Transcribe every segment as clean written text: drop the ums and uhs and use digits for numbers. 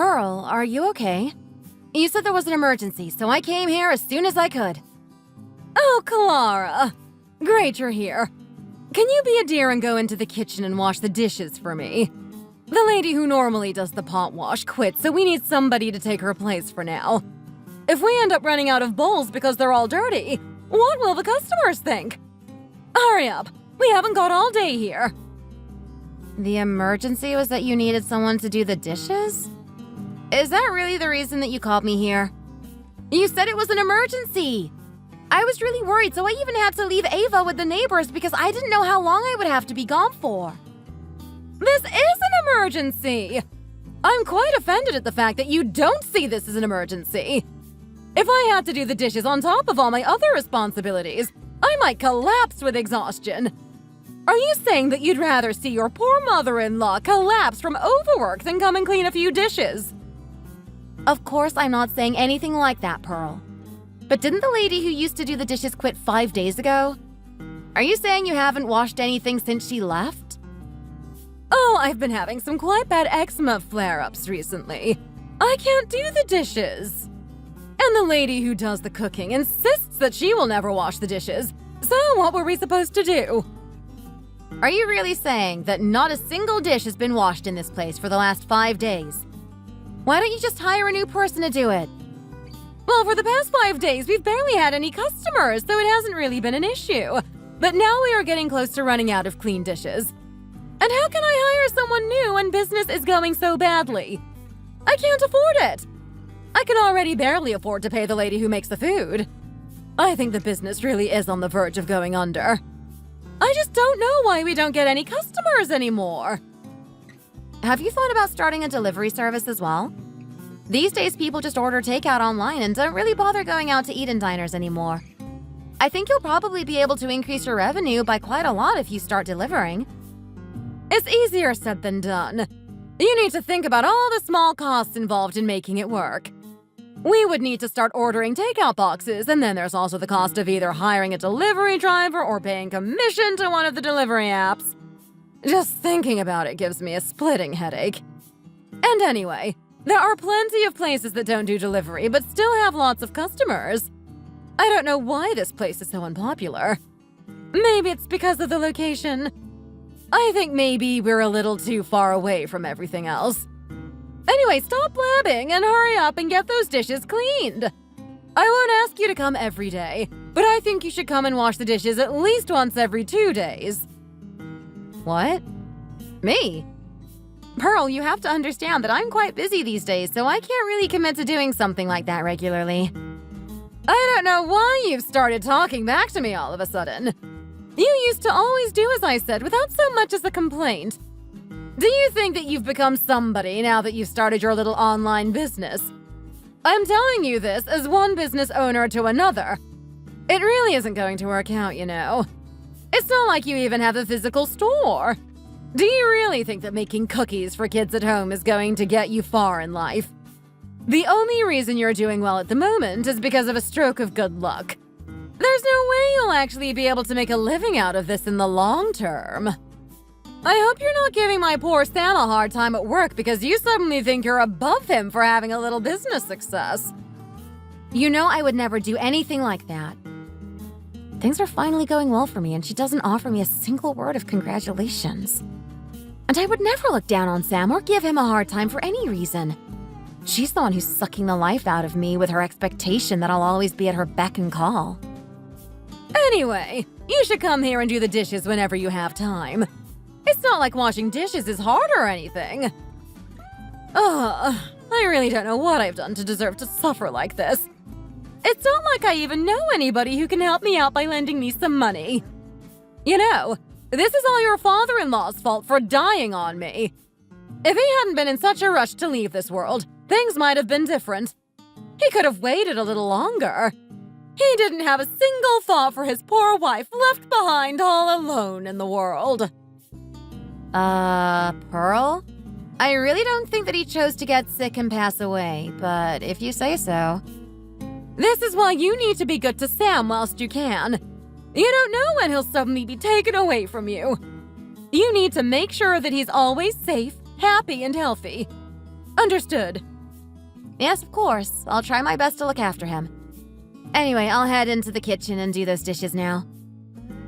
Pearl, are you okay? You said there was an emergency, so I came here as soon as I could. Oh, Clara. Great you're here. Can you be a dear and go into the kitchen and wash the dishes for me? The lady who normally does the pot wash quit, so we need somebody to take her place for now. If we end up running out of bowls because they're all dirty, what will the customers think? Hurry up. We haven't got all day here. The emergency was that you needed someone to do the dishes? Is that really the reason that you called me here? You said it was an emergency. I was really worried, so I even had to leave Ava with the neighbors because I didn't know how long I would have to be gone for. This is an emergency! I'm quite offended at the fact that you don't see this as an emergency. If I had to do the dishes on top of all my other responsibilities, I might collapse with exhaustion. Are you saying that you'd rather see your poor mother-in-law collapse from overwork than come and clean a few dishes? Of course I'm not saying anything like that, Pearl. But didn't the lady who used to do the dishes quit 5 days ago? Are you saying you haven't washed anything since she left? Oh, I've been having some quite bad eczema flare-ups recently. I can't do the dishes. And the lady who does the cooking insists that she will never wash the dishes. So what were we supposed to do? Are you really saying that not a single dish has been washed in this place for the last 5 days? Why don't you just hire a new person to do it? Well, for the past 5 days, we've barely had any customers, so it hasn't really been an issue. But now we are getting close to running out of clean dishes. And how can I hire someone new when business is going so badly? I can't afford it. I can already barely afford to pay the lady who makes the food. I think the business really is on the verge of going under. I just don't know why we don't get any customers anymore. Have you thought about starting a delivery service as well? These days, people just order takeout online and don't really bother going out to eat in diners anymore. I think you'll probably be able to increase your revenue by quite a lot if you start delivering. It's easier said than done. You need to think about all the small costs involved in making it work. We would need to start ordering takeout boxes, and then there's also the cost of either hiring a delivery driver or paying commission to one of the delivery apps. Just thinking about it gives me a splitting headache. And anyway, there are plenty of places that don't do delivery but still have lots of customers. I don't know why this place is so unpopular. Maybe it's because of the location. I think maybe we're a little too far away from everything else. Anyway, stop blabbing and hurry up and get those dishes cleaned. I won't ask you to come every day, but I think you should come and wash the dishes at least once every 2 days. What? Me? Pearl, you have to understand that I'm quite busy these days, so I can't really commit to doing something like that regularly. I don't know why you've started talking back to me all of a sudden. You used to always do as I said without so much as a complaint. Do you think that you've become somebody now that you've started your little online business? I'm telling you this as one business owner to another. It really isn't going to work out, you know. It's not like you even have a physical store. Do you really think that making cookies for kids at home is going to get you far in life? The only reason you're doing well at the moment is because of a stroke of good luck. There's no way you'll actually be able to make a living out of this in the long term. I hope you're not giving my poor Sam a hard time at work because you suddenly think you're above him for having a little business success. You know I would never do anything like that. Things are finally going well for me and she doesn't offer me a single word of congratulations. And I would never look down on Sam or give him a hard time for any reason. She's the one who's sucking the life out of me with her expectation that I'll always be at her beck and call. Anyway, you should come here and do the dishes whenever you have time. It's not like washing dishes is hard or anything. Ugh, I really don't know what I've done to deserve to suffer like this. It's not like I even know anybody who can help me out by lending me some money. You know, this is all your father-in-law's fault for dying on me. If he hadn't been in such a rush to leave this world, things might have been different. He could have waited a little longer. He didn't have a single thought for his poor wife left behind all alone in the world. Pearl? I really don't think that he chose to get sick and pass away, but if you say so. This is why you need to be good to Sam whilst you can. You don't know when he'll suddenly be taken away from you. You need to make sure that he's always safe, happy, and healthy. Understood. Yes, of course. I'll try my best to look after him. Anyway, I'll head into the kitchen and do those dishes now.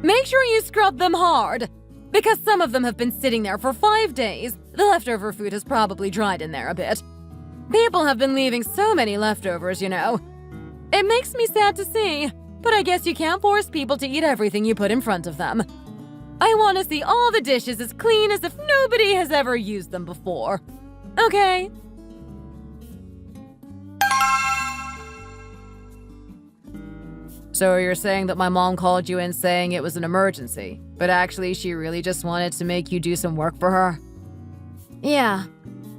Make sure you scrub them hard, because some of them have been sitting there for 5 days. The leftover food has probably dried in there a bit. People have been leaving so many leftovers, you know. It makes me sad to see, but I guess you can't force people to eat everything you put in front of them. I want to see all the dishes as clean as if nobody has ever used them before. Okay? So you're saying that my mom called you in saying it was an emergency, but actually she really just wanted to make you do some work for her? Yeah.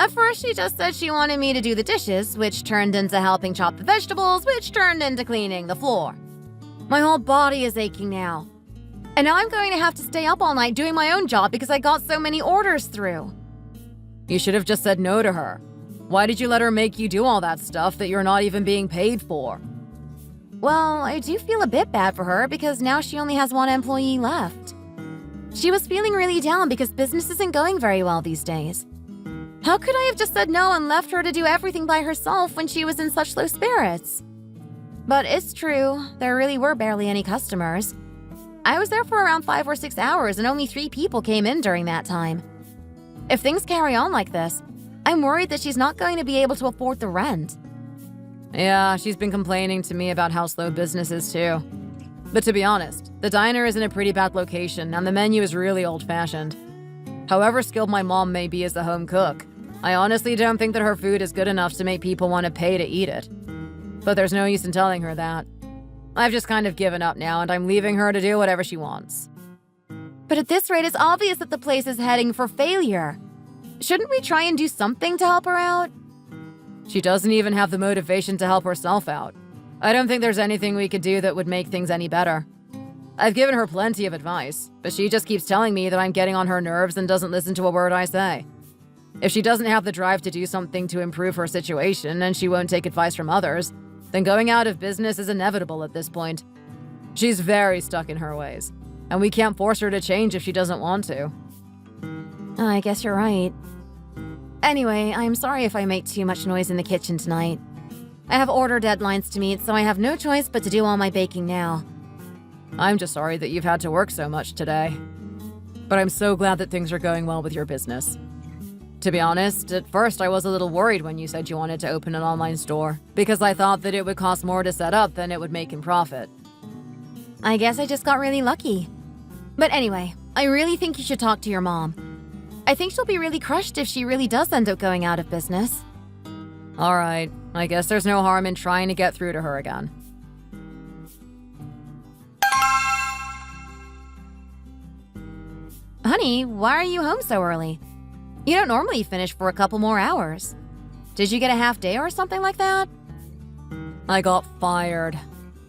At first she just said she wanted me to do the dishes, which turned into helping chop the vegetables, which turned into cleaning the floor. My whole body is aching now. And now I'm going to have to stay up all night doing my own job because I got so many orders through. You should have just said no to her. Why did you let her make you do all that stuff that you're not even being paid for? Well, I do feel a bit bad for her because now she only has one employee left. She was feeling really down because business isn't going very well these days. How could I have just said no and left her to do everything by herself when she was in such low spirits? But it's true, there really were barely any customers. I was there for around 5 or 6 hours and only 3 people came in during that time. If things carry on like this, I'm worried that she's not going to be able to afford the rent. Yeah, she's been complaining to me about how slow business is too. But to be honest, the diner is in a pretty bad location and the menu is really old-fashioned. However skilled my mom may be as a home cook, I honestly don't think that her food is good enough to make people want to pay to eat it. But there's no use in telling her that. I've just kind of given up now and I'm leaving her to do whatever she wants. But at this rate, it's obvious that the place is heading for failure. Shouldn't we try and do something to help her out? She doesn't even have the motivation to help herself out. I don't think there's anything we could do that would make things any better. I've given her plenty of advice, but she just keeps telling me that I'm getting on her nerves and doesn't listen to a word I say. If she doesn't have the drive to do something to improve her situation and she won't take advice from others, then going out of business is inevitable at this point. She's very stuck in her ways, and we can't force her to change if she doesn't want to. I guess you're right. Anyway, I'm sorry if I make too much noise in the kitchen tonight. I have order deadlines to meet, so I have no choice but to do all my baking now. I'm just sorry that you've had to work so much today. But I'm so glad that things are going well with your business. To be honest, at first I was a little worried when you said you wanted to open an online store, because I thought that it would cost more to set up than it would make in profit. I guess I just got really lucky. But anyway, I really think you should talk to your mom. I think she'll be really crushed if she really does end up going out of business. Alright, I guess there's no harm in trying to get through to her again. Honey, why are you home so early? You don't normally finish for a couple more hours. Did you get a half day or something like that? I got fired.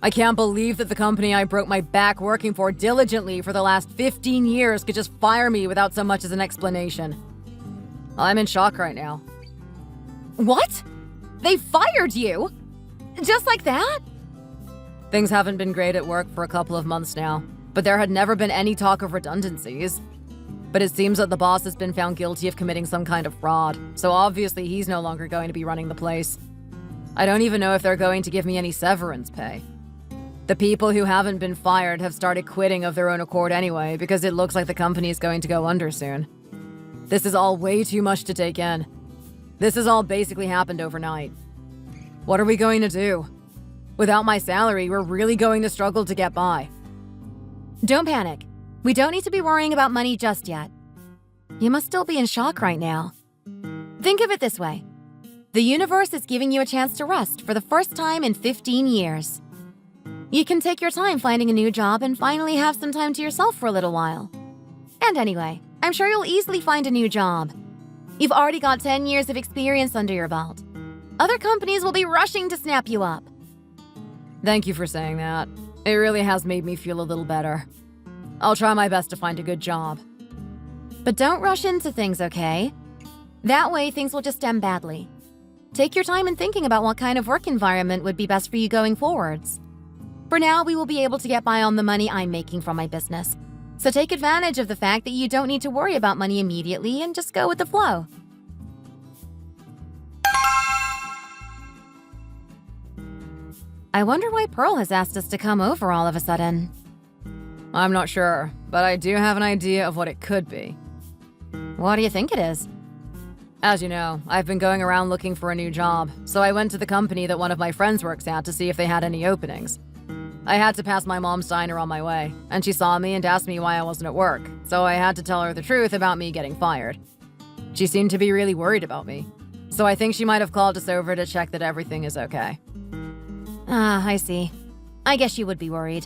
I can't believe that the company I broke my back working for diligently for the last 15 years could just fire me without so much as an explanation. I'm in shock right now. What? They fired you? Just like that? Things haven't been great at work for a couple of months now, but there had never been any talk of redundancies. But it seems that the boss has been found guilty of committing some kind of fraud, so obviously he's no longer going to be running the place. I don't even know if they're going to give me any severance pay. The people who haven't been fired have started quitting of their own accord anyway, because it looks like the company is going to go under soon. This is all way too much to take in. This has all basically happened overnight. What are we going to do? Without my salary, we're really going to struggle to get by. Don't panic. We don't need to be worrying about money just yet. You must still be in shock right now. Think of it this way. The universe is giving you a chance to rest for the first time in 15 years. You can take your time finding a new job and finally have some time to yourself for a little while. And anyway, I'm sure you'll easily find a new job. You've already got 10 years of experience under your belt. Other companies will be rushing to snap you up. Thank you for saying that. It really has made me feel a little better. I'll try my best to find a good job. But don't rush into things, okay? That way, things will just end badly. Take your time in thinking about what kind of work environment would be best for you going forwards. For now, we will be able to get by on the money I'm making from my business. So take advantage of the fact that you don't need to worry about money immediately and just go with the flow. I wonder why Pearl has asked us to come over all of a sudden. I'm not sure, but I do have an idea of what it could be. What do you think it is? As you know, I've been going around looking for a new job, so I went to the company that one of my friends works at to see if they had any openings. I had to pass my mom's diner on my way, and she saw me and asked me why I wasn't at work, so I had to tell her the truth about me getting fired. She seemed to be really worried about me, so I think she might have called us over to check that everything is okay. Ah, I see. I guess you would be worried.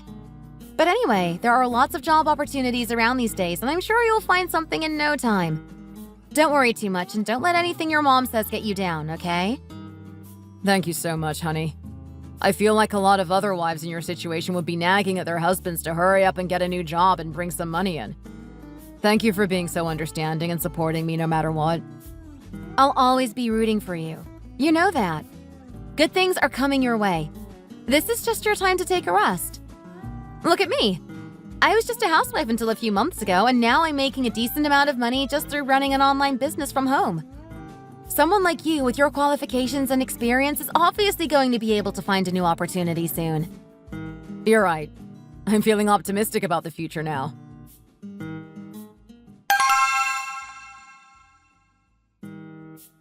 But anyway, there are lots of job opportunities around these days, and I'm sure you'll find something in no time. Don't worry too much, and don't let anything your mom says get you down, okay? Thank you so much, honey. I feel like a lot of other wives in your situation would be nagging at their husbands to hurry up and get a new job and bring some money in. Thank you for being so understanding and supporting me no matter what. I'll always be rooting for you. You know that. Good things are coming your way. This is just your time to take a rest. Look at me. I was just a housewife until a few months ago, and now I'm making a decent amount of money just through running an online business from home. Someone like you with your qualifications and experience is obviously going to be able to find a new opportunity soon. You're right. I'm feeling optimistic about the future now.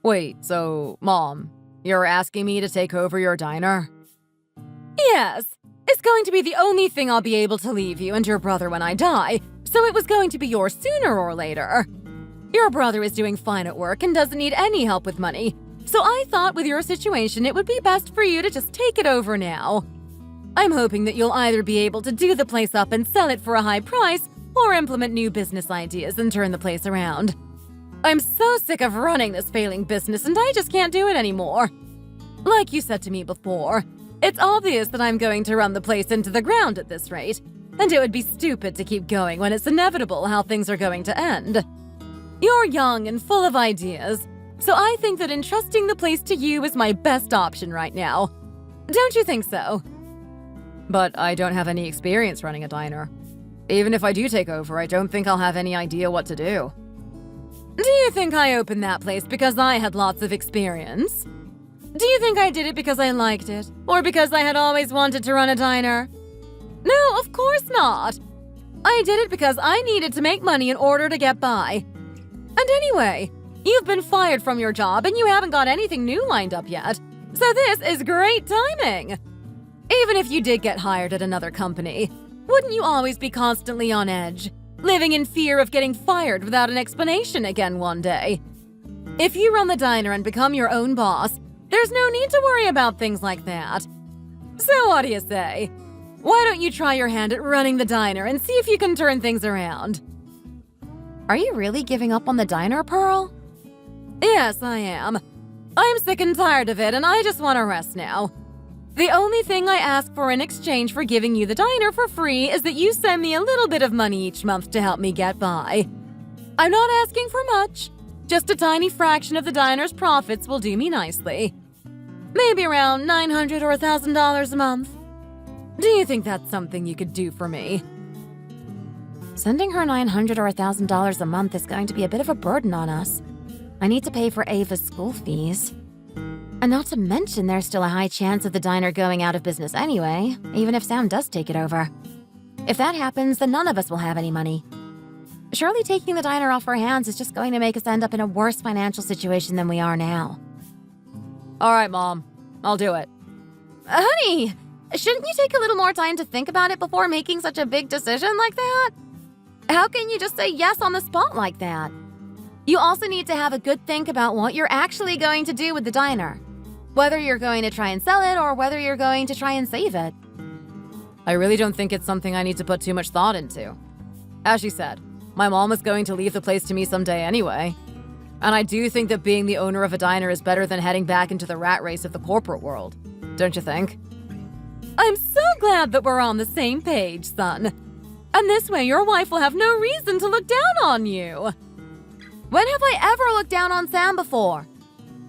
Wait, so, Mom, you're asking me to take over your diner? Yes. It's going to be the only thing I'll be able to leave you and your brother when I die, so it was going to be yours sooner or later. Your brother is doing fine at work and doesn't need any help with money, so I thought with your situation it would be best for you to just take it over now. I'm hoping that you'll either be able to do the place up and sell it for a high price, or implement new business ideas and turn the place around. I'm so sick of running this failing business and I just can't do it anymore. Like you said to me before, it's obvious that I'm going to run the place into the ground at this rate, and it would be stupid to keep going when it's inevitable how things are going to end. You're young and full of ideas, so I think that entrusting the place to you is my best option right now. Don't you think so? But I don't have any experience running a diner. Even if I do take over, I don't think I'll have any idea what to do. Do you think I opened that place because I had lots of experience? Do you think I did it because I liked it? Or because I had always wanted to run a diner? No, of course not. I did it because I needed to make money in order to get by. And anyway, you've been fired from your job and you haven't got anything new lined up yet. So this is great timing. Even if you did get hired at another company, wouldn't you always be constantly on edge, living in fear of getting fired without an explanation again one day? If you run the diner and become your own boss, there's no need to worry about things like that. So what do you say? Why don't you try your hand at running the diner and see if you can turn things around? Are you really giving up on the diner, Pearl? Yes, I am. I'm sick and tired of it and I just want to rest now. The only thing I ask for in exchange for giving you the diner for free is that you send me a little bit of money each month to help me get by. I'm not asking for much. Just a tiny fraction of the diner's profits will do me nicely. Maybe around $900 or $1,000 a month. Do you think that's something you could do for me? Sending her $900 or $1,000 a month is going to be a bit of a burden on us. I need to pay for Ava's school fees. And not to mention there's still a high chance of the diner going out of business anyway, even if Sam does take it over. If that happens, then none of us will have any money. Surely taking the diner off our hands is just going to make us end up in a worse financial situation than we are now. All right, Mom. I'll do it. Honey, shouldn't you take a little more time to think about it before making such a big decision like that? How can you just say yes on the spot like that? You also need to have a good think about what you're actually going to do with the diner. Whether you're going to try and sell it or whether you're going to try and save it. I really don't think it's something I need to put too much thought into. As she said, my mom was going to leave the place to me someday anyway. And I do think that being the owner of a diner is better than heading back into the rat race of the corporate world. Don't you think? I'm so glad that we're on the same page, son. And this way your wife will have no reason to look down on you. When have I ever looked down on Sam before?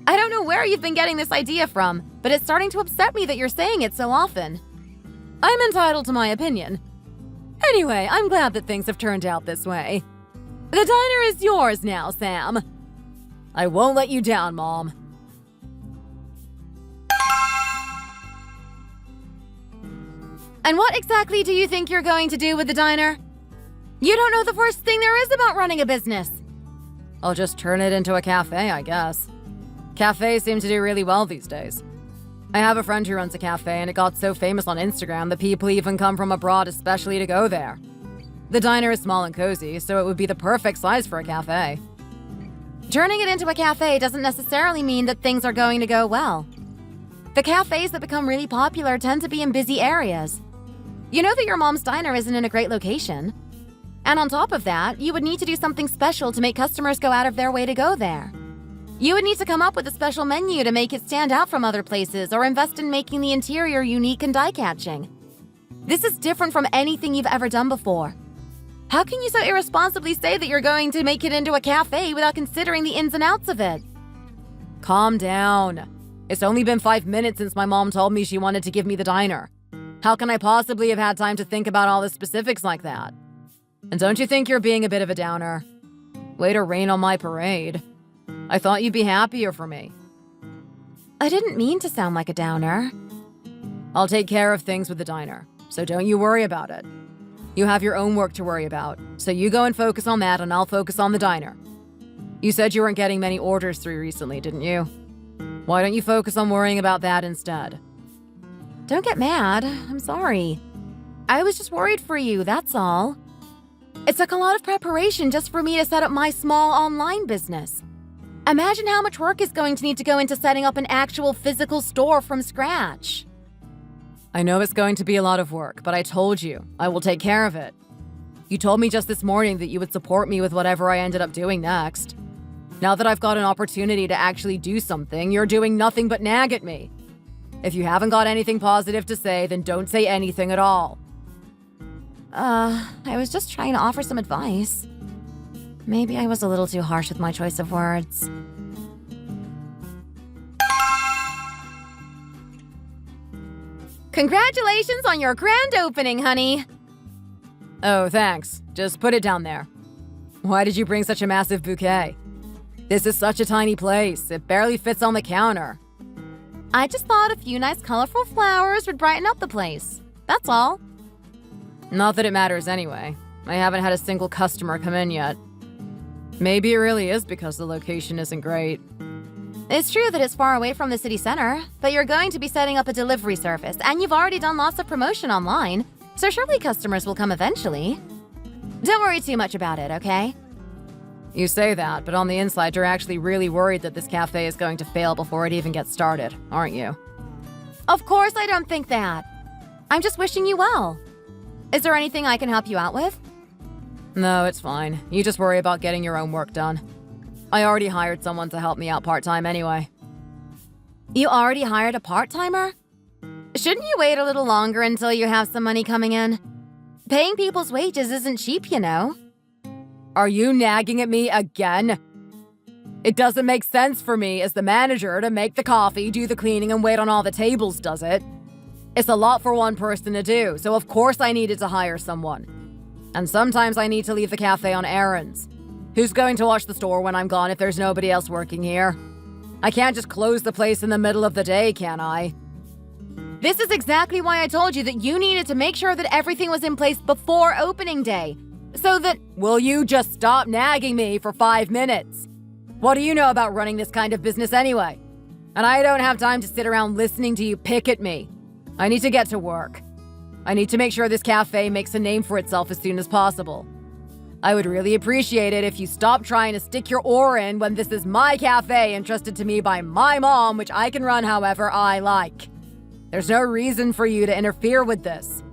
I don't know where you've been getting this idea from, but it's starting to upset me that you're saying it so often. I'm entitled to my opinion. Anyway, I'm glad that things have turned out this way. The diner is yours now, Sam. I won't let you down, Mom. And what exactly do you think you're going to do with the diner? You don't know the first thing there is about running a business. I'll just turn it into a cafe, I guess. Cafes seem to do really well these days. I have a friend who runs a cafe, and it got so famous on Instagram that people even come from abroad especially to go there. The diner is small and cozy, so it would be the perfect size for a cafe. Turning it into a cafe doesn't necessarily mean that things are going to go well. The cafes that become really popular tend to be in busy areas. You know that your mom's diner isn't in a great location. And on top of that, you would need to do something special to make customers go out of their way to go there. You would need to come up with a special menu to make it stand out from other places or invest in making the interior unique and eye-catching. This is different from anything you've ever done before. How can you so irresponsibly say that you're going to make it into a cafe without considering the ins and outs of it? Calm down. It's only been 5 minutes since my mom told me she wanted to give me the diner. How can I possibly have had time to think about all the specifics like that? And don't you think you're being a bit of a downer? Way to rain on my parade. I thought you'd be happier for me. I didn't mean to sound like a downer. I'll take care of things with the diner, so don't you worry about it. You have your own work to worry about, so you go and focus on that and I'll focus on the diner. You said you weren't getting many orders through recently, didn't you? Why don't you focus on worrying about that instead? Don't get mad. I'm sorry. I was just worried for you, that's all. It took a lot of preparation just for me to set up my small online business. Imagine how much work is going to need to go into setting up an actual physical store from scratch. I know it's going to be a lot of work, but I told you, I will take care of it. You told me just this morning that you would support me with whatever I ended up doing next. Now that I've got an opportunity to actually do something, you're doing nothing but nag at me. If you haven't got anything positive to say, then don't say anything at all. I was just trying to offer some advice. Maybe I was a little too harsh with my choice of words. Congratulations on your grand opening, honey. Oh, thanks. Just put it down there. Why did you bring such a massive bouquet? This is such a tiny place. It barely fits on the counter. I just thought a few nice colorful flowers would brighten up the place. That's all. Not that it matters anyway. I haven't had a single customer come in yet. Maybe it really is because the location isn't great. It's true that it's far away from the city center, but you're going to be setting up a delivery service, and you've already done lots of promotion online, so surely customers will come eventually. Don't worry too much about it, okay? You say that, but on the inside you're actually really worried that this cafe is going to fail before it even gets started, aren't you? Of course I don't think that. I'm just wishing you well. Is there anything I can help you out with? No, it's fine. You just worry about getting your own work done. I already hired someone to help me out part-time anyway. You already hired a part-timer? Shouldn't you wait a little longer until you have some money coming in? Paying people's wages isn't cheap, you know. Are you nagging at me again? It doesn't make sense for me as the manager to make the coffee, do the cleaning, and wait on all the tables, does it? It's a lot for one person to do, so of course I needed to hire someone. And sometimes I need to leave the cafe on errands. Who's going to watch the store when I'm gone if there's nobody else working here? I can't just close the place in the middle of the day, can I? This is exactly why I told you that you needed to make sure that everything was in place before opening day. So that— Will you just stop nagging me for 5 minutes? What do you know about running this kind of business anyway? And I don't have time to sit around listening to you pick at me. I need to get to work. I need to make sure this cafe makes a name for itself as soon as possible. I would really appreciate it if you stopped trying to stick your oar in when this is my cafe entrusted to me by my mom, which I can run however I like. There's no reason for you to interfere with this.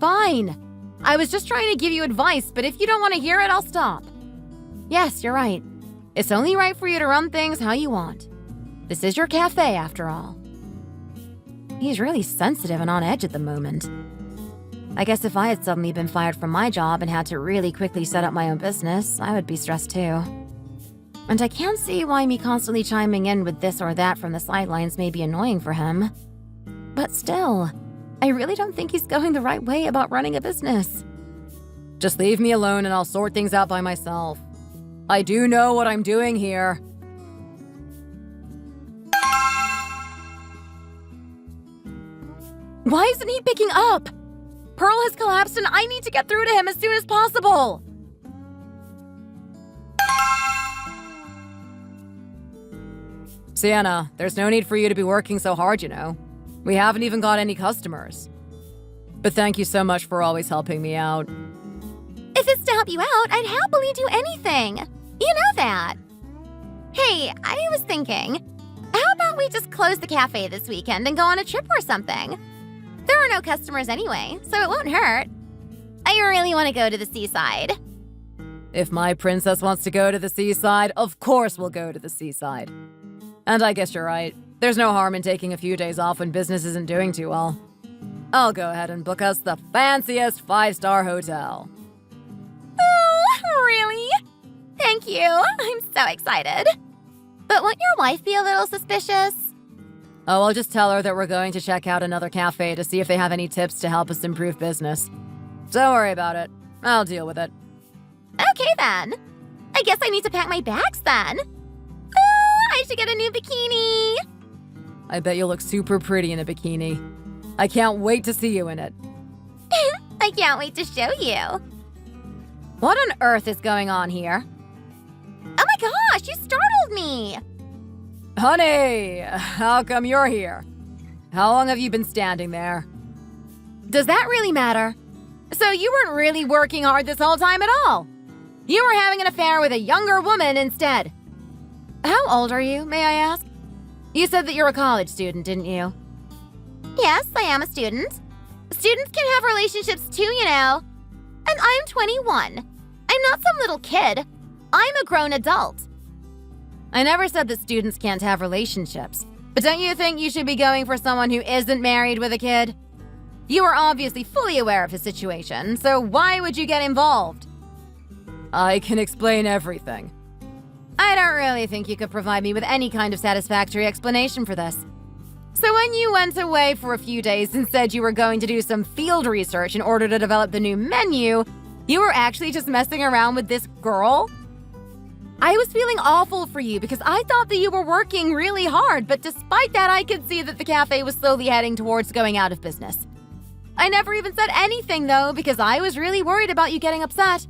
Fine. I was just trying to give you advice, but if you don't want to hear it, I'll stop. Yes, you're right. It's only right for you to run things how you want. This is your cafe, after all. He's really sensitive and on edge at the moment. I guess if I had suddenly been fired from my job and had to really quickly set up my own business, I would be stressed too. And I can't see why me constantly chiming in with this or that from the sidelines may be annoying for him. But still, I really don't think he's going the right way about running a business. Just leave me alone and I'll sort things out by myself. I do know what I'm doing here. Why isn't he picking up? Pearl has collapsed and I need to get through to him as soon as possible. Sienna, there's no need for you to be working so hard, you know. We haven't even got any customers. But thank you so much for always helping me out. If it's to help you out, I'd happily do anything. You know that. Hey, I was thinking, how about we just close the cafe this weekend and go on a trip or something? There are no customers anyway, so it won't hurt. I really want to go to the seaside. If my princess wants to go to the seaside, of course we'll go to the seaside. And I guess you're right. There's no harm in taking a few days off when business isn't doing too well. I'll go ahead and book us the fanciest 5-star hotel. Oh, really? Thank you. I'm so excited. But won't your wife be a little suspicious? Oh, I'll just tell her that we're going to check out another cafe to see if they have any tips to help us improve business. Don't worry about it. I'll deal with it. Okay then. I guess I need to pack my bags then. Oh, I should get a new bikini. I bet you'll look super pretty in a bikini. I can't wait to see you in it. I can't wait to show you. What on earth is going on here? Oh my gosh, you startled me. Honey, how come you're here? How long have you been standing there? Does that really matter? So you weren't really working hard this whole time at all? You were having an affair with a younger woman instead. How old are you, may I ask? You said that you're a college student, didn't you? Yes, I am a student. Students can have relationships too, you know. And I'm 21. I'm not some little kid. I'm a grown adult. I never said that students can't have relationships. But don't you think you should be going for someone who isn't married with a kid? You are obviously fully aware of his situation, so why would you get involved? I can explain everything. I don't really think you could provide me with any kind of satisfactory explanation for this. So when you went away for a few days and said you were going to do some field research in order to develop the new menu, you were actually just messing around with this girl? I was feeling awful for you because I thought that you were working really hard, but despite that, I could see that the cafe was slowly heading towards going out of business. I never even said anything, though, because I was really worried about you getting upset.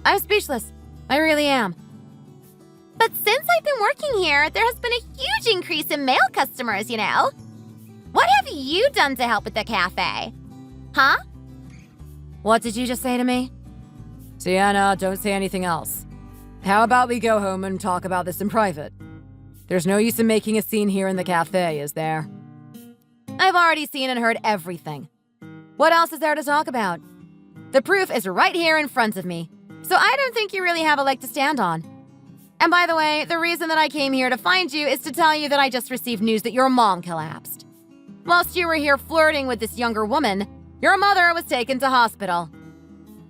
I'm speechless. I really am. But since I've been working here, there has been a huge increase in male customers, you know? What have you done to help with the cafe? Huh? What did you just say to me? Sienna, don't say anything else. How about we go home and talk about this in private? There's no use in making a scene here in the cafe, is there? I've already seen and heard everything. What else is there to talk about? The proof is right here in front of me, so I don't think you really have a leg to stand on. And by the way, the reason that I came here to find you is to tell you that I just received news that your mom collapsed. Whilst you were here flirting with this younger woman, your mother was taken to hospital.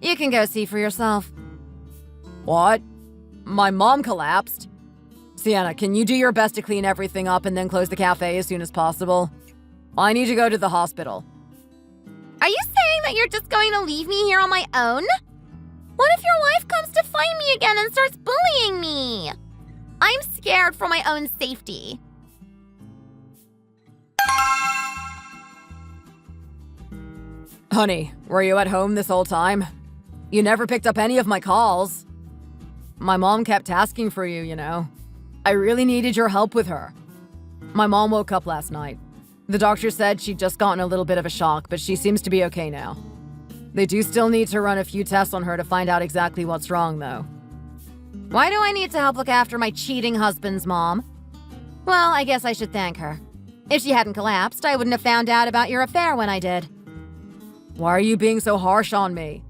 You can go see for yourself. What? My mom collapsed? Sienna, can you do your best to clean everything up and then close the cafe as soon as possible? I need to go to the hospital. Are you saying that you're just going to leave me here on my own? What if your wife comes to find me again and starts bullying me? I'm scared for my own safety. Honey, were you at home this whole time? You never picked up any of my calls. My mom kept asking for you, you know. I really needed your help with her. My mom woke up last night. The doctor said she'd just gotten a little bit of a shock, but she seems to be okay now. They do still need to run a few tests on her to find out exactly what's wrong, though. Why do I need to help look after my cheating husband's mom? Well, I guess I should thank her. If she hadn't collapsed, I wouldn't have found out about your affair when I did. Why are you being so harsh on me?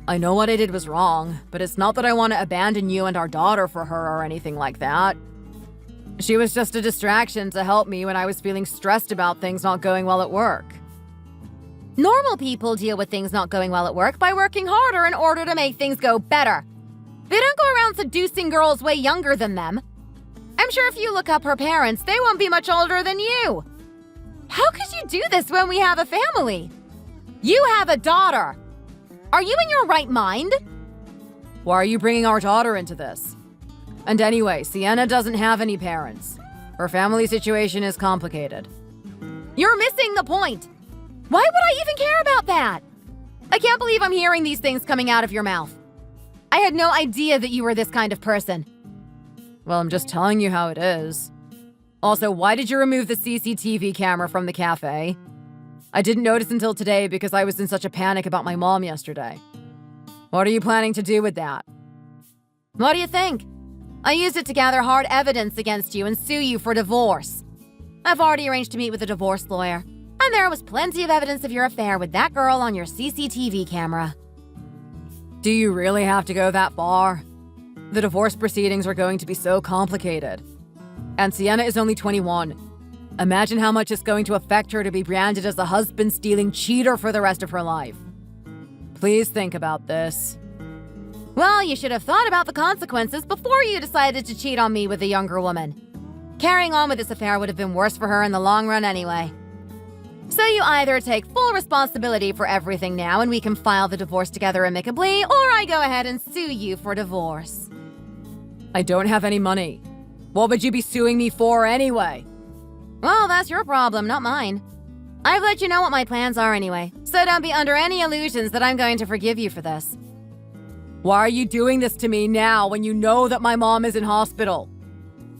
I know what I did was wrong, but it's not that I want to abandon you and our daughter for her or anything like that. She was just a distraction to help me when I was feeling stressed about things not going well at work. Normal people deal with things not going well at work by working harder in order to make things go better. They don't go around seducing girls way younger than them. I'm sure if you look up her parents, they won't be much older than you. How could you do this when we have a family? You have a daughter. Are you in your right mind? Why are you bringing our daughter into this? And anyway, Sienna doesn't have any parents. Her family situation is complicated. You're missing the point. Why would I even care about that? I can't believe I'm hearing these things coming out of your mouth. I had no idea that you were this kind of person. Well, I'm just telling you how it is. Also, why did you remove the CCTV camera from the cafe? I didn't notice until today because I was in such a panic about my mom yesterday. What are you planning to do with that? What do you think? I used it to gather hard evidence against you and sue you for divorce. I've already arranged to meet with a divorce lawyer, and there was plenty of evidence of your affair with that girl on your CCTV camera. Do you really have to go that far? The divorce proceedings are going to be so complicated. And Sienna is only 21. Imagine how much it's going to affect her to be branded as a husband-stealing cheater for the rest of her life. Please think about this. Well, you should have thought about the consequences before you decided to cheat on me with a younger woman. Carrying on with this affair would have been worse for her in the long run anyway. So you either take full responsibility for everything now and we can file the divorce together amicably, or I go ahead and sue you for divorce. I don't have any money. What would you be suing me for anyway? Well, that's your problem, not mine. I've let you know what my plans are anyway, so don't be under any illusions that I'm going to forgive you for this. Why are you doing this to me now when you know that my mom is in hospital?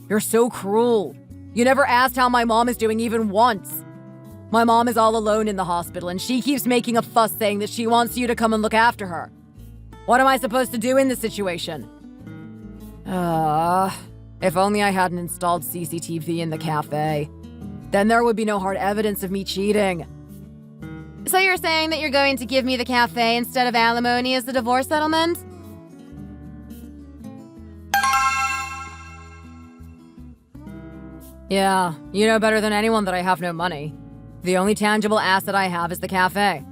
You're so cruel. You never asked how my mom is doing even once. My mom is all alone in the hospital and she keeps making a fuss saying that she wants you to come and look after her. What am I supposed to do in this situation? If only I hadn't installed CCTV in the cafe. Then there would be no hard evidence of me cheating. So you're saying that you're going to give me the cafe instead of alimony as the divorce settlement? Yeah, you know better than anyone that I have no money. The only tangible asset I have is the cafe.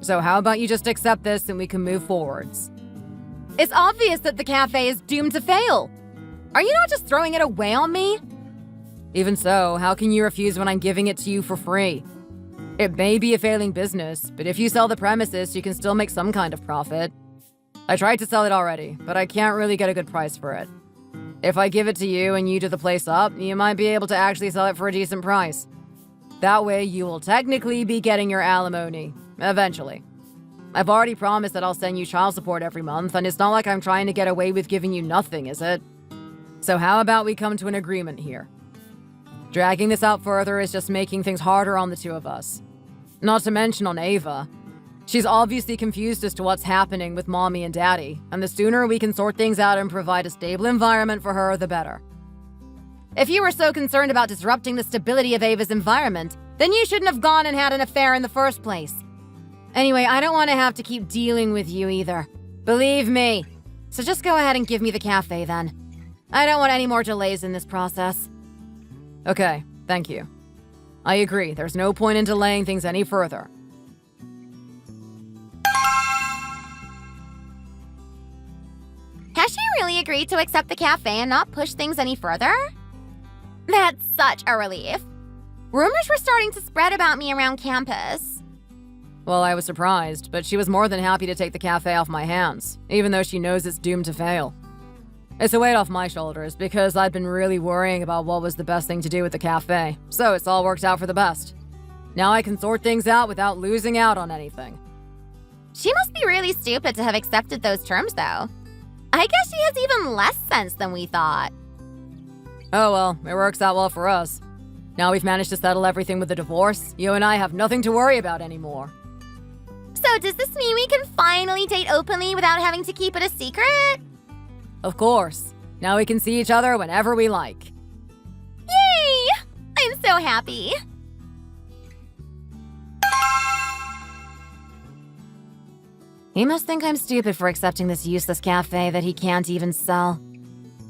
So how about you just accept this and we can move forwards? It's obvious that the cafe is doomed to fail. Are you not just throwing it away on me? Even so, how can you refuse when I'm giving it to you for free? It may be a failing business, but if you sell the premises, you can still make some kind of profit. I tried to sell it already, but I can't really get a good price for it. If I give it to you and you do the place up, you might be able to actually sell it for a decent price. That way, you will technically be getting your alimony, eventually. I've already promised that I'll send you child support every month, and it's not like I'm trying to get away with giving you nothing, is it? So how about we come to an agreement here? Dragging this out further is just making things harder on the two of us. Not to mention on Ava. She's obviously confused as to what's happening with Mommy and Daddy, and the sooner we can sort things out and provide a stable environment for her, the better. If you were so concerned about disrupting the stability of Ava's environment, then you shouldn't have gone and had an affair in the first place. Anyway, I don't want to have to keep dealing with you either. Believe me. So just go ahead and give me the cafe then. I don't want any more delays in this process. Okay, thank you. I agree, there's no point in delaying things any further. Has she really agreed to accept the cafe and not push things any further? That's such a relief. Rumors were starting to spread about me around campus. Well, I was surprised, but she was more than happy to take the cafe off my hands, even though she knows it's doomed to fail. It's a weight off my shoulders because I'd been really worrying about what was the best thing to do with the cafe, so it's all worked out for the best. Now I can sort things out without losing out on anything. She must be really stupid to have accepted those terms, though. I guess she has even less sense than we thought. Oh well, it works out well for us. Now we've managed to settle everything with the divorce, you and I have nothing to worry about anymore. So does this mean we can finally date openly without having to keep it a secret? Of course. Now we can see each other whenever we like. Yay! I'm so happy. He must think I'm stupid for accepting this useless cafe that he can't even sell.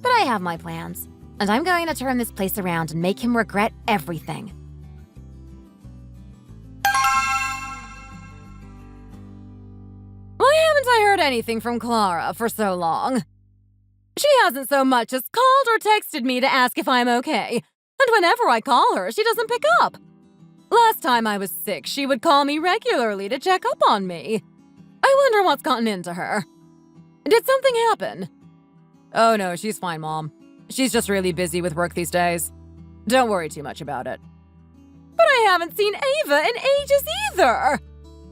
But I have my plans, and I'm going to turn this place around and make him regret everything. Why haven't I heard anything from Clara for so long? She hasn't so much as called or texted me to ask if I'm okay, and whenever I call her, she doesn't pick up. Last time I was sick, she would call me regularly to check up on me. I wonder what's gotten into her. Did something happen? Oh no, she's fine, Mom. She's just really busy with work these days. Don't worry too much about it. But I haven't seen Ava in ages either!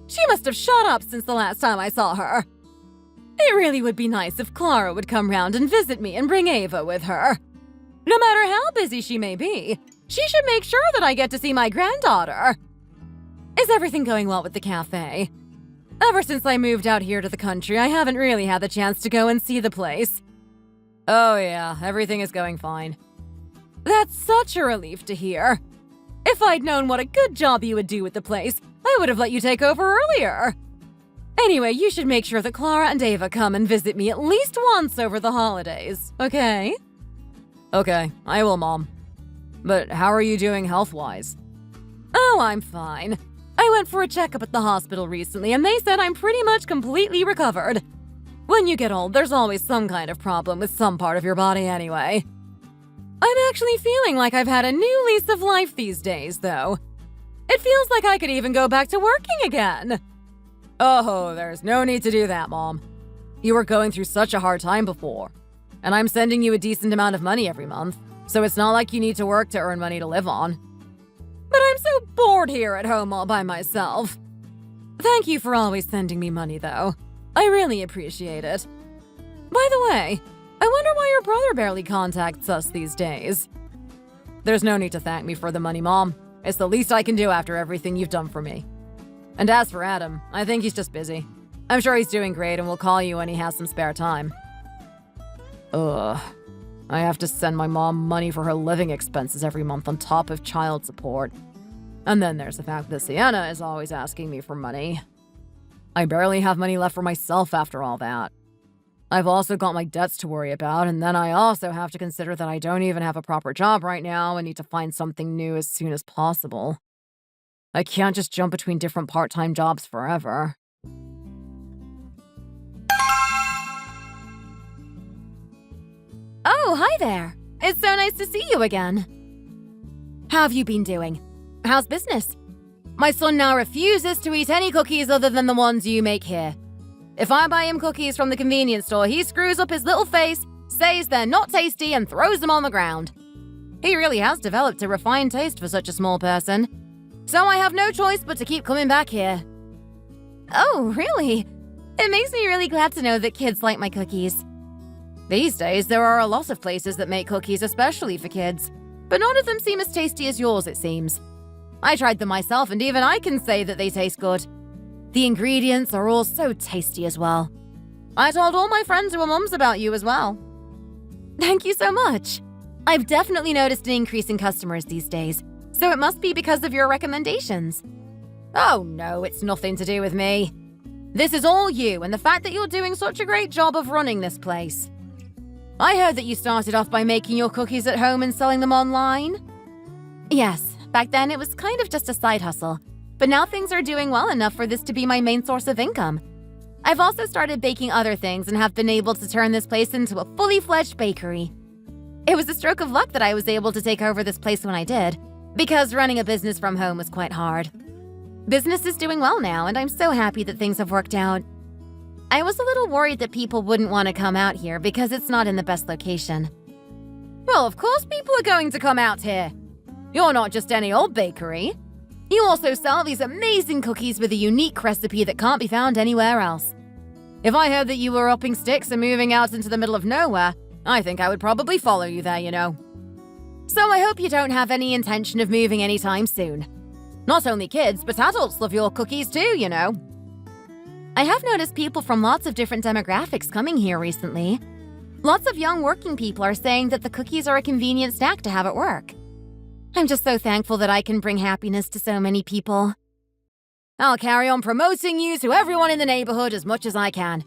She must have shut up since the last time I saw her. It really would be nice if Clara would come round and visit me and bring Ava with her. No matter how busy she may be, she should make sure that I get to see my granddaughter. Is everything going well with the cafe? Ever since I moved out here to the country, I haven't really had the chance to go and see the place. Oh yeah, everything is going fine. That's such a relief to hear. If I'd known what a good job you would do with the place, I would have let you take over earlier. Anyway, you should make sure that Clara and Ava come and visit me at least once over the holidays, okay? Okay, I will, Mom. But how are you doing health-wise? Oh, I'm fine. I went for a checkup at the hospital recently, and they said I'm pretty much completely recovered. When you get old, there's always some kind of problem with some part of your body anyway. I'm actually feeling like I've had a new lease of life these days, though. It feels like I could even go back to working again. Oh, there's no need to do that, Mom. You were going through such a hard time before, and I'm sending you a decent amount of money every month, so it's not like you need to work to earn money to live on. But I'm so bored here at home all by myself. Thank you for always sending me money, though. I really appreciate it. By the way, I wonder why your brother barely contacts us these days. There's no need to thank me for the money, Mom. It's the least I can do after everything you've done for me. And as for Adam, I think he's just busy. I'm sure he's doing great and will call you when he has some spare time. Ugh. I have to send my mom money for her living expenses every month on top of child support. And then there's the fact that Sienna is always asking me for money. I barely have money left for myself after all that. I've also got my debts to worry about, and then I also have to consider that I don't even have a proper job right now and need to find something new as soon as possible. I can't just jump between different part-time jobs forever. Oh, hi there. It's so nice to see you again. How have you been doing? How's business? My son now refuses to eat any cookies other than the ones you make here. If I buy him cookies from the convenience store, he screws up his little face, says they're not tasty, and throws them on the ground. He really has developed a refined taste for such a small person. So I have no choice but to keep coming back here. Oh, really? It makes me really glad to know that kids like my cookies. These days, there are a lot of places that make cookies especially for kids, but none of them seem as tasty as yours, it seems. I tried them myself, and even I can say that they taste good. The ingredients are all so tasty as well. I told all my friends who are mums about you as well. Thank you so much. I've definitely noticed an increase in customers these days, so it must be because of your recommendations. Oh no, it's nothing to do with me. This is all you and the fact that you're doing such a great job of running this place. I heard that you started off by making your cookies at home and selling them online. Yes, back then it was kind of just a side hustle, but now things are doing well enough for this to be my main source of income. I've also started baking other things and have been able to turn this place into a fully fledged bakery. It was a stroke of luck that I was able to take over this place when I did, because running a business from home was quite hard. Business is doing well now, and I'm so happy that things have worked out. I was a little worried that people wouldn't want to come out here because it's not in the best location. Well, of course people are going to come out here. You're not just any old bakery. You also sell these amazing cookies with a unique recipe that can't be found anywhere else. If I heard that you were upping sticks and moving out into the middle of nowhere, I think I would probably follow you there, you know. So I hope you don't have any intention of moving anytime soon. Not only kids, but adults love your cookies too, you know. I have noticed people from lots of different demographics coming here recently. Lots of young working people are saying that the cookies are a convenient snack to have at work. I'm just so thankful that I can bring happiness to so many people. I'll carry on promoting you to everyone in the neighborhood as much as I can.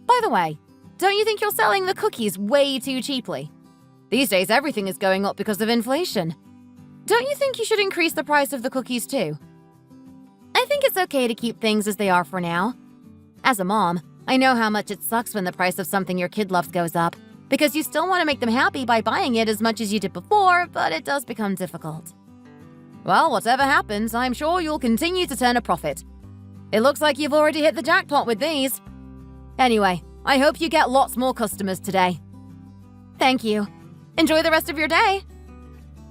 By the way, don't you think you're selling the cookies way too cheaply? These days, everything is going up because of inflation. Don't you think you should increase the price of the cookies too? I think it's okay to keep things as they are for now. As a mom, I know how much it sucks when the price of something your kid loves goes up, because you still want to make them happy by buying it as much as you did before, but it does become difficult. Well, whatever happens, I'm sure you'll continue to turn a profit. It looks like you've already hit the jackpot with these. Anyway, I hope you get lots more customers today. Thank you. Enjoy the rest of your day.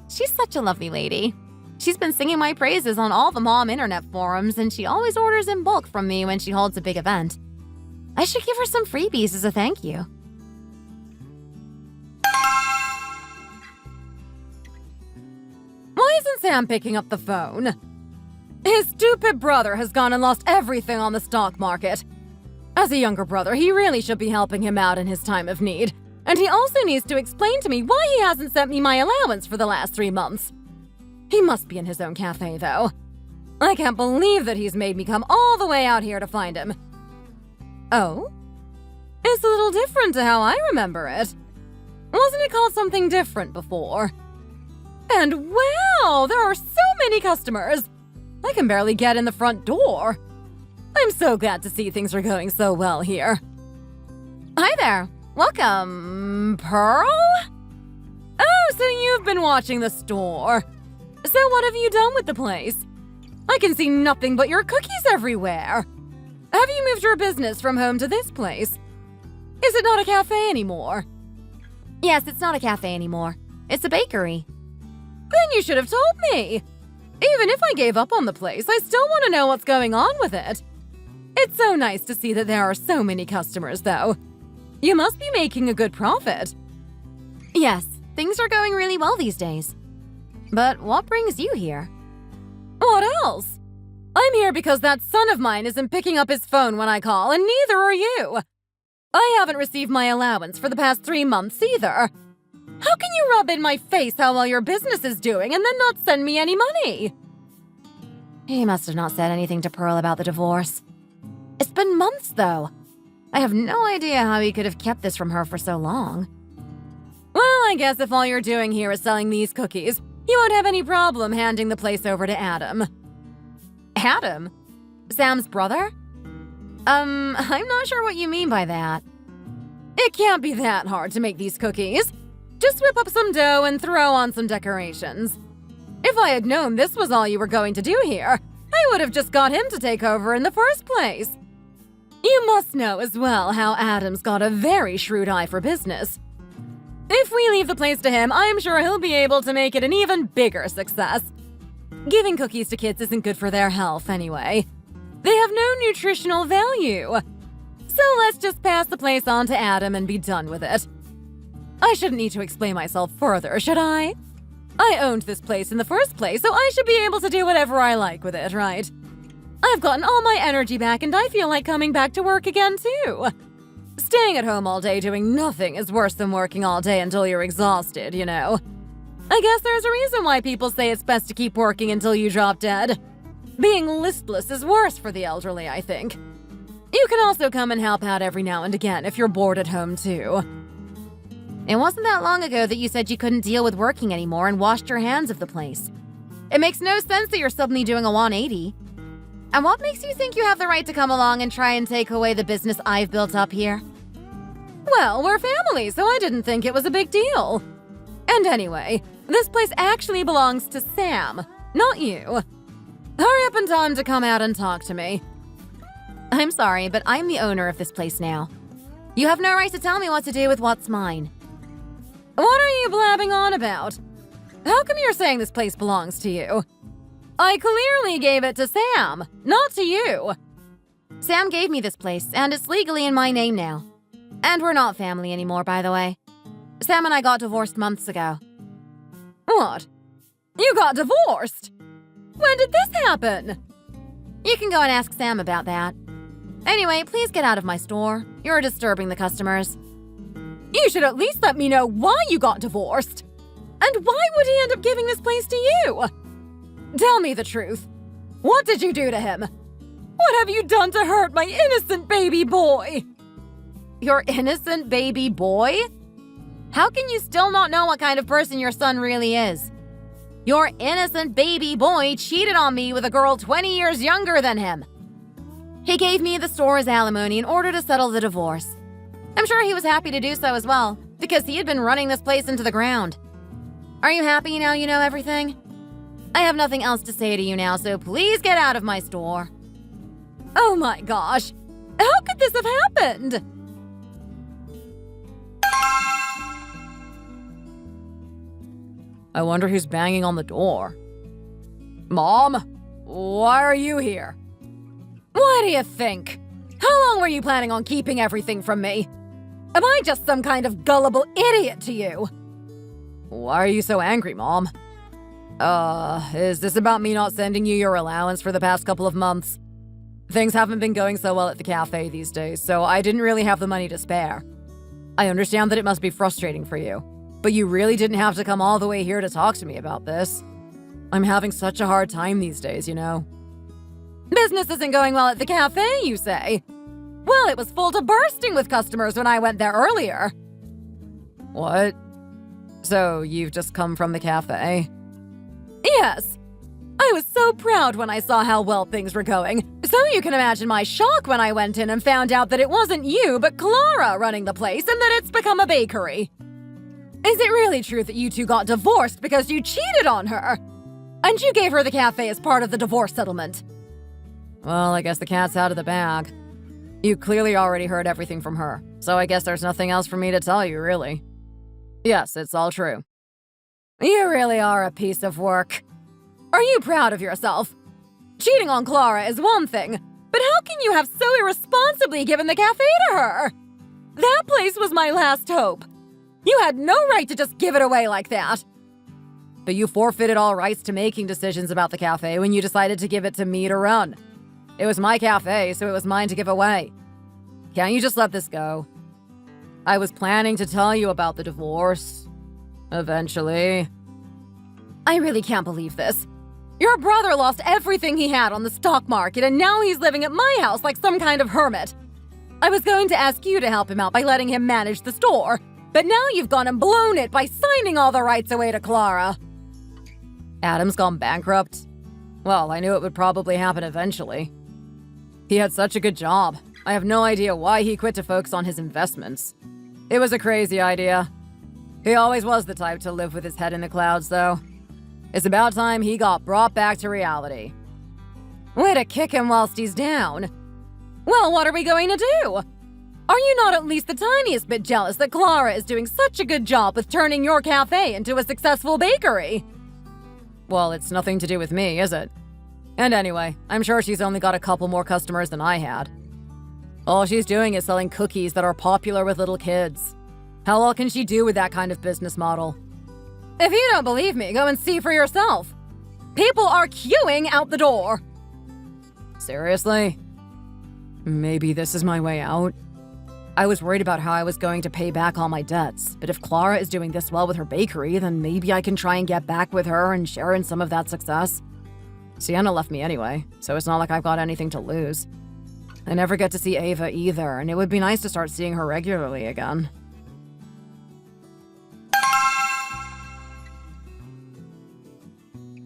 She's such a lovely lady. She's been singing my praises on all the mom internet forums, and she always orders in bulk from me when she holds a big event. I should give her some freebies as a thank you. Why isn't Sam picking up the phone? His stupid brother has gone and lost everything on the stock market. As a younger brother, he really should be helping him out in his time of need. And he also needs to explain to me why he hasn't sent me my allowance for the last 3 months. He must be in his own cafe, though. I can't believe that he's made me come all the way out here to find him. Oh? It's a little different to how I remember it. Wasn't it called something different before? And wow, there are so many customers! I can barely get in the front door. I'm so glad to see things are going so well here. Hi there. Welcome, Pearl? Oh, so you've been watching the store. So what have you done with the place? I can see nothing but your cookies everywhere. Have you moved your business from home to this place? Is it not a cafe anymore? Yes, it's not a cafe anymore. It's a bakery. Then you should have told me. Even if I gave up on the place, I still want to know what's going on with it. It's so nice to see that there are so many customers, though. You must be making a good profit. Yes, things are going really well these days. But what brings you here? What else? I'm here because that son of mine isn't picking up his phone when I call, and neither are you. I haven't received my allowance for the past 3 months either. How can you rub in my face how well your business is doing and then not send me any money? He must have not said anything to Pearl about the divorce. It's been months, though. I have no idea how he could have kept this from her for so long. Well, I guess if all you're doing here is selling these cookies, you won't have any problem handing the place over to Adam. Adam? Sam's brother? I'm not sure what you mean by that. It can't be that hard to make these cookies. Just whip up some dough and throw on some decorations. If I had known this was all you were going to do here, I would have just got him to take over in the first place. You must know as well how Adam's got a very shrewd eye for business. If we leave the place to him, I'm sure he'll be able to make it an even bigger success. Giving cookies to kids isn't good for their health anyway. They have no nutritional value. So let's just pass the place on to Adam and be done with it. I shouldn't need to explain myself further, should I? I owned this place in the first place, so I should be able to do whatever I like with it, right? I've gotten all my energy back and I feel like coming back to work again, too. Staying at home all day doing nothing is worse than working all day until you're exhausted, you know. I guess there's a reason why people say it's best to keep working until you drop dead. Being listless is worse for the elderly, I think. You can also come and help out every now and again if you're bored at home, too. It wasn't that long ago that you said you couldn't deal with working anymore and washed your hands of the place. It makes no sense that you're suddenly doing a 180. And what makes you think you have the right to come along and try and take away the business I've built up here? Well, we're family, so I didn't think it was a big deal. And anyway, this place actually belongs to Sam, not you. Hurry up and tell him to come out and talk to me. I'm sorry, but I'm the owner of this place now. You have no right to tell me what to do with what's mine. What are you blabbing on about? How come you're saying this place belongs to you? I clearly gave it to Sam, not to you. Sam gave me this place, and it's legally in my name now. And we're not family anymore, by the way. Sam and I got divorced months ago. What? You got divorced? When did this happen? You can go and ask Sam about that. Anyway, please get out of my store. You're disturbing the customers. You should at least let me know why you got divorced. And why would he end up giving this place to you? Tell me the truth. What did you do to him? What have you done to hurt my innocent baby boy? Your innocent baby boy? How can you still not know what kind of person your son really is? Your innocent baby boy cheated on me with a girl 20 years younger than him. He gave me the store as alimony in order to settle the divorce. I'm sure he was happy to do so as well, because he had been running this place into the ground. Are you happy now you know everything? I have nothing else to say to you now, so please get out of my store. Oh my gosh! How could this have happened? I wonder who's banging on the door. Mom, why are you here? What do you think? How long were you planning on keeping everything from me? Am I just some kind of gullible idiot to you? Why are you so angry, Mom? Is this about me not sending you your allowance for the past couple of months? Things haven't been going so well at the cafe these days, so I didn't really have the money to spare. I understand that it must be frustrating for you, but you really didn't have to come all the way here to talk to me about this. I'm having such a hard time these days, you know. Business isn't going well at the cafe, you say? Well, it was full to bursting with customers when I went there earlier. What? So you've just come from the cafe? Yes. I was so proud when I saw how well things were going, so you can imagine my shock when I went in and found out that it wasn't you, but Clara running the place and that it's become a bakery. Is it really true that you two got divorced because you cheated on her? And you gave her the cafe as part of the divorce settlement? Well, I guess the cat's out of the bag. You clearly already heard everything from her, so I guess there's nothing else for me to tell you, really. Yes, it's all true. You really are a piece of work. Are you proud of yourself? Cheating on Clara is one thing, but how can you have so irresponsibly given the cafe to her? That place was my last hope. You had no right to just give it away like that. But you forfeited all rights to making decisions about the cafe when you decided to give it to me to run. It was my cafe, so it was mine to give away. Can't you just let this go? I was planning to tell you about the divorce. Eventually. I really can't believe this. Your brother lost everything he had on the stock market, and now he's living at my house like some kind of hermit. I was going to ask you to help him out by letting him manage the store, but now you've gone and blown it by signing all the rights away to Clara. Adam's gone bankrupt? Well, I knew it would probably happen eventually. He had such a good job. I have no idea why he quit to focus on his investments. It was a crazy idea. He always was the type to live with his head in the clouds, though. It's about time he got brought back to reality. Way to kick him whilst he's down. Well, what are we going to do? Are you not at least the tiniest bit jealous that Clara is doing such a good job with turning your cafe into a successful bakery? Well, it's nothing to do with me, is it? And anyway, I'm sure she's only got a couple more customers than I had. All she's doing is selling cookies that are popular with little kids. How well can she do with that kind of business model? If you don't believe me, go and see for yourself. People are queuing out the door. Seriously? Maybe this is my way out? I was worried about how I was going to pay back all my debts, but if Clara is doing this well with her bakery, then maybe I can try and get back with her and share in some of that success. Sienna left me anyway, so it's not like I've got anything to lose. I never get to see Ava either, and it would be nice to start seeing her regularly again.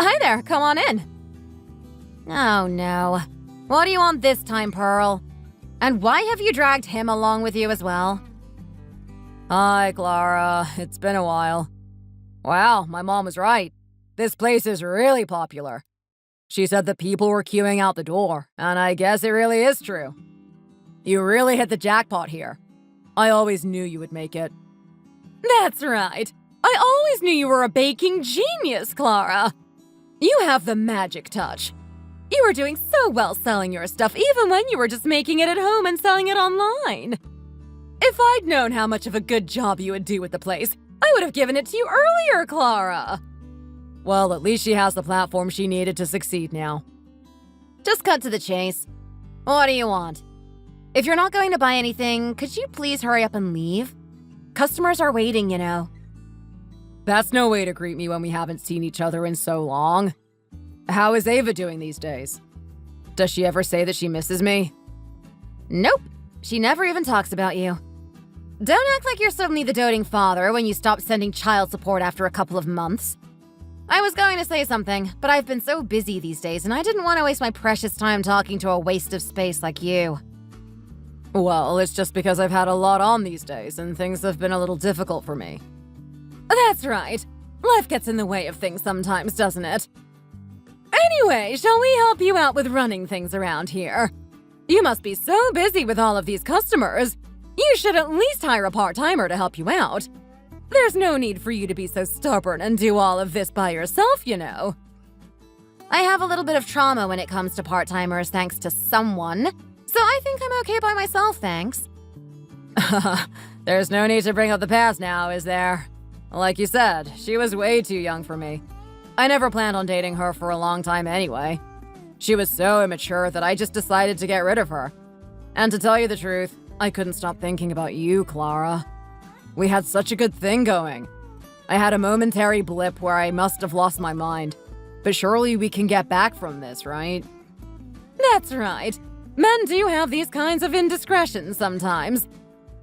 Hi there, come on in. Oh no. What do you want this time, Pearl? And why have you dragged him along with you as well? Hi, Clara. It's been a while. Wow, my mom was right. This place is really popular. She said that people were queuing out the door, and I guess it really is true. You really hit the jackpot here. I always knew you would make it. That's right. I always knew you were a baking genius, Clara. You have the magic touch. You were doing so well selling your stuff even when you were just making it at home and selling it online. If I'd known how much of a good job you would do with the place, I would have given it to you earlier, Clara. Well, at least she has the platform she needed to succeed now. Just cut to the chase. What do you want? If you're not going to buy anything, could you please hurry up and leave? Customers are waiting, you know. That's no way to greet me when we haven't seen each other in so long. How is Ava doing these days? Does she ever say that she misses me? Nope. She never even talks about you. Don't act like you're suddenly the doting father when you stop sending child support after a couple of months. I was going to say something, but I've been so busy these days and I didn't want to waste my precious time talking to a waste of space like you. Well, it's just because I've had a lot on these days and things have been a little difficult for me. That's right. Life gets in the way of things sometimes, doesn't it? Anyway, shall we help you out with running things around here? You must be so busy with all of these customers. You should at least hire a part-timer to help you out. There's no need for you to be so stubborn and do all of this by yourself, you know. I have a little bit of trauma when it comes to part-timers thanks to someone, so I think I'm okay by myself, thanks. There's no need to bring up the past now, is there? Like you said, she was way too young for me. I never planned on dating her for a long time anyway. She was so immature that I just decided to get rid of her. And to tell you the truth, I couldn't stop thinking about you, Clara. We had such a good thing going. I had a momentary blip where I must have lost my mind. But surely we can get back from this, right? That's right. Men do have these kinds of indiscretions sometimes.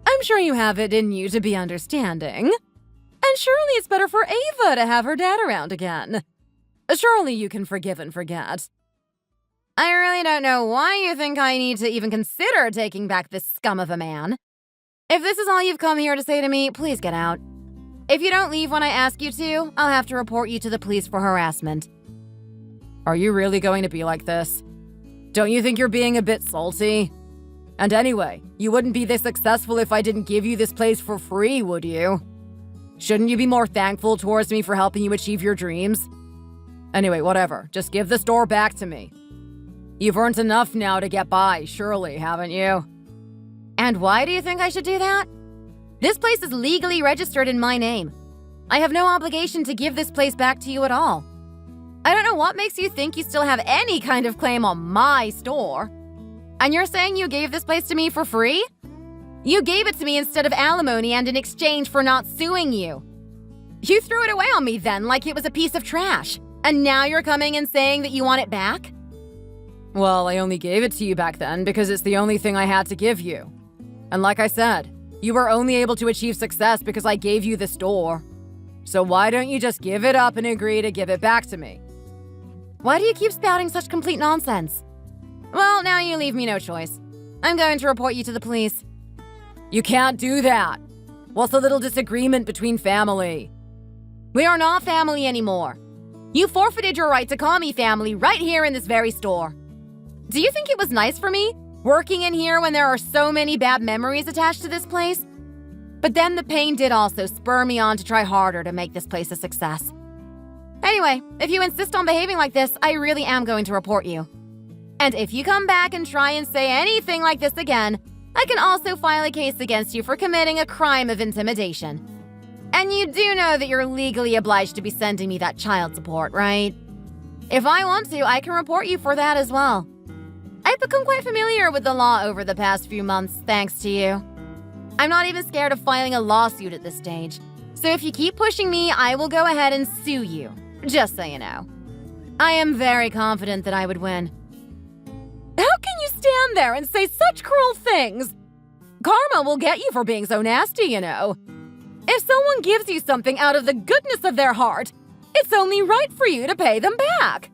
I'm sure you have it in you to be understanding. And surely it's better for Ava to have her dad around again. Surely you can forgive and forget. I really don't know why you think I need to even consider taking back this scum of a man. If this is all you've come here to say to me, please get out. If you don't leave when I ask you to, I'll have to report you to the police for harassment. Are you really going to be like this? Don't you think you're being a bit salty? And anyway, you wouldn't be this successful if I didn't give you this place for free, would you? Shouldn't you be more thankful towards me for helping you achieve your dreams? Anyway, whatever. Just give the store back to me. You've earned enough now to get by, surely, haven't you? And why do you think I should do that? This place is legally registered in my name. I have no obligation to give this place back to you at all. I don't know what makes you think you still have any kind of claim on my store. And you're saying you gave this place to me for free? You gave it to me instead of alimony and in exchange for not suing you. You threw it away on me then like it was a piece of trash. And now you're coming and saying that you want it back? Well, I only gave it to you back then because it's the only thing I had to give you. And like I said, you were only able to achieve success because I gave you the store. So why don't you just give it up and agree to give it back to me? Why do you keep spouting such complete nonsense? Well, now you leave me no choice. I'm going to report you to the police. You can't do that. What's a little disagreement between family? We are not family anymore. You forfeited your right to call me family right here in this very store. Do you think it was nice for me, working in here when there are so many bad memories attached to this place? But then the pain did also spur me on to try harder to make this place a success. Anyway, if you insist on behaving like this, I really am going to report you. And if you come back and try and say anything like this again, I can also file a case against you for committing a crime of intimidation. And you do know that you're legally obliged to be sending me that child support, right? If I want to, I can report you for that as well. I've become quite familiar with the law over the past few months, thanks to you. I'm not even scared of filing a lawsuit at this stage. So if you keep pushing me, I will go ahead and sue you, just so you know. I am very confident that I would win. How can you stand there and say such cruel things? Karma will get you for being so nasty, you know. If someone gives you something out of the goodness of their heart, it's only right for you to pay them back.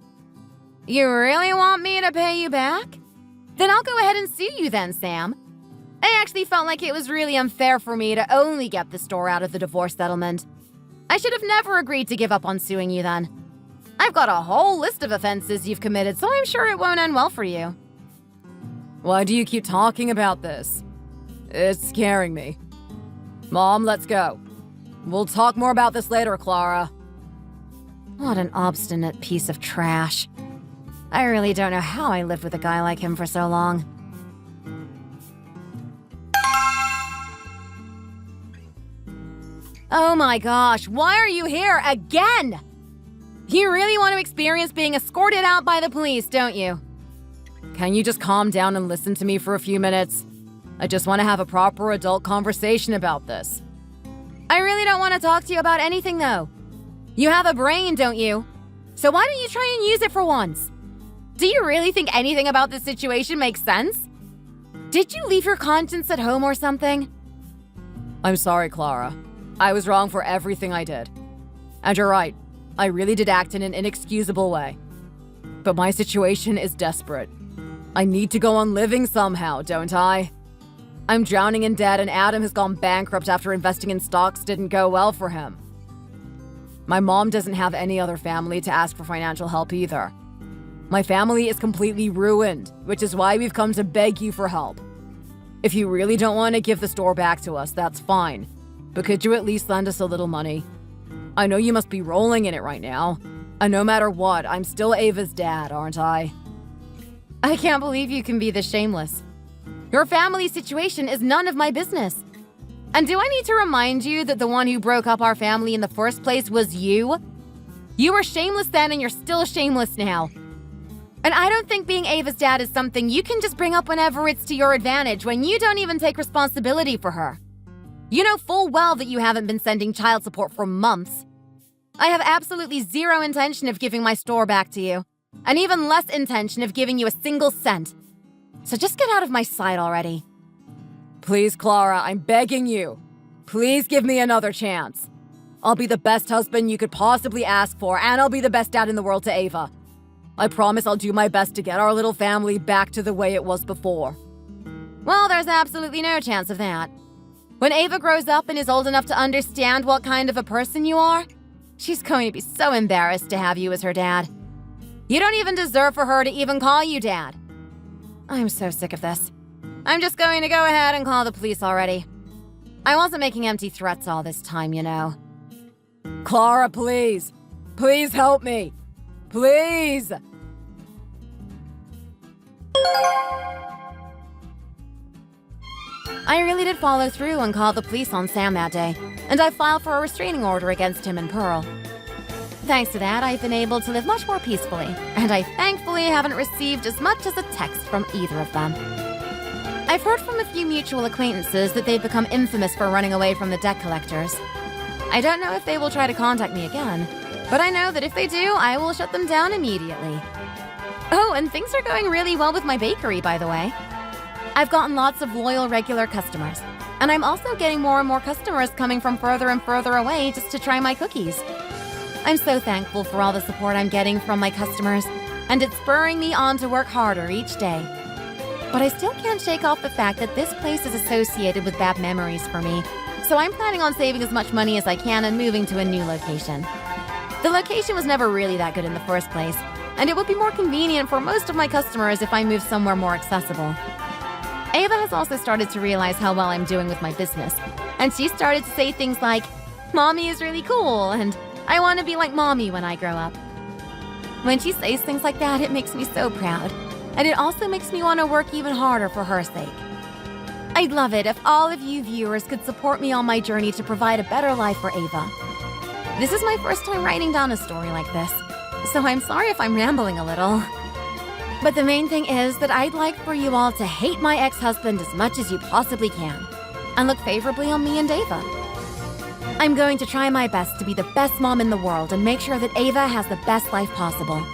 You really want me to pay you back? Then I'll go ahead and sue you then, Sam. I actually felt like it was really unfair for me to only get the store out of the divorce settlement. I should have never agreed to give up on suing you then. I've got a whole list of offenses you've committed, so I'm sure it won't end well for you. Why do you keep talking about this? It's scaring me. Mom, let's go. We'll talk more about this later, Clara. What an obstinate piece of trash. I really don't know how I lived with a guy like him for so long. Oh my gosh, why are you here again? You really want to experience being escorted out by the police, don't you? Can you just calm down and listen to me for a few minutes? I just want to have a proper adult conversation about this. I really don't want to talk to you about anything, though. You have a brain, don't you? So why don't you try and use it for once? Do you really think anything about this situation makes sense? Did you leave your conscience at home or something? I'm sorry, Clara. I was wrong for everything I did. And you're right. I really did act in an inexcusable way. But my situation is desperate. I need to go on living somehow, don't I? I'm drowning in debt and Adam has gone bankrupt after investing in stocks didn't go well for him. My mom doesn't have any other family to ask for financial help either. My family is completely ruined, which is why we've come to beg you for help. If you really don't want to give the store back to us, that's fine. But could you at least lend us a little money? I know you must be rolling in it right now. And no matter what, I'm still Ava's dad, aren't I? I can't believe you can be this shameless. Your family situation is none of my business. And do I need to remind you that the one who broke up our family in the first place was you? You were shameless then and you're still shameless now. And I don't think being Ava's dad is something you can just bring up whenever it's to your advantage when you don't even take responsibility for her. You know full well that you haven't been sending child support for months. I have absolutely zero intention of giving my store back to you, and even less intention of giving you a single cent. So just get out of my sight already. Please, Clara, I'm begging you. Please give me another chance. I'll be the best husband you could possibly ask for, and I'll be the best dad in the world to Ava. I promise I'll do my best to get our little family back to the way it was before. Well, there's absolutely no chance of that. When Ava grows up and is old enough to understand what kind of a person you are, she's going to be so embarrassed to have you as her dad. You don't even deserve for her to even call you dad. I'm so sick of this. I'm just going to go ahead and call the police already. I wasn't making empty threats all this time, you know. Clara, please. Please help me. Please. I really did follow through and call the police on Sam that day, and I filed for a restraining order against him and Pearl. Thanks to that, I've been able to live much more peacefully, and I thankfully haven't received as much as a text from either of them. I've heard from a few mutual acquaintances that they've become infamous for running away from the debt collectors. I don't know if they will try to contact me again, but I know that if they do, I will shut them down immediately. Oh, and things are going really well with my bakery, by the way. I've gotten lots of loyal, regular customers, and I'm also getting more and more customers coming from further and further away just to try my cookies. I'm so thankful for all the support I'm getting from my customers, and it's spurring me on to work harder each day. But I still can't shake off the fact that this place is associated with bad memories for me, so I'm planning on saving as much money as I can and moving to a new location. The location was never really that good in the first place, and it would be more convenient for most of my customers if I moved somewhere more accessible. Ava has also started to realize how well I'm doing with my business, and she started to say things like, "Mommy is really cool," and "I want to be like Mommy when I grow up." When she says things like that, it makes me so proud, and it also makes me want to work even harder for her sake. I'd love it if all of you viewers could support me on my journey to provide a better life for Ava. This is my first time writing down a story like this, so I'm sorry if I'm rambling a little. But the main thing is that I'd like for you all to hate my ex-husband as much as you possibly can, and look favorably on me and Ava. I'm going to try my best to be the best mom in the world and make sure that Ava has the best life possible.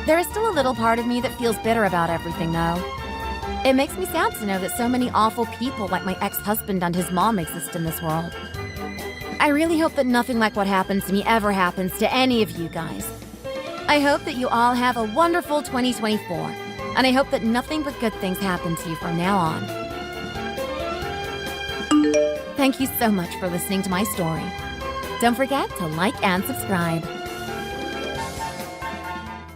There is still a little part of me that feels bitter about everything, though. It makes me sad to know that so many awful people like my ex-husband and his mom exist in this world. I really hope that nothing like what happened to me ever happens to any of you guys. I hope that you all have a wonderful 2024, and I hope that nothing but good things happen to you from now on. Thank you so much for listening to my story. Don't forget to like and subscribe.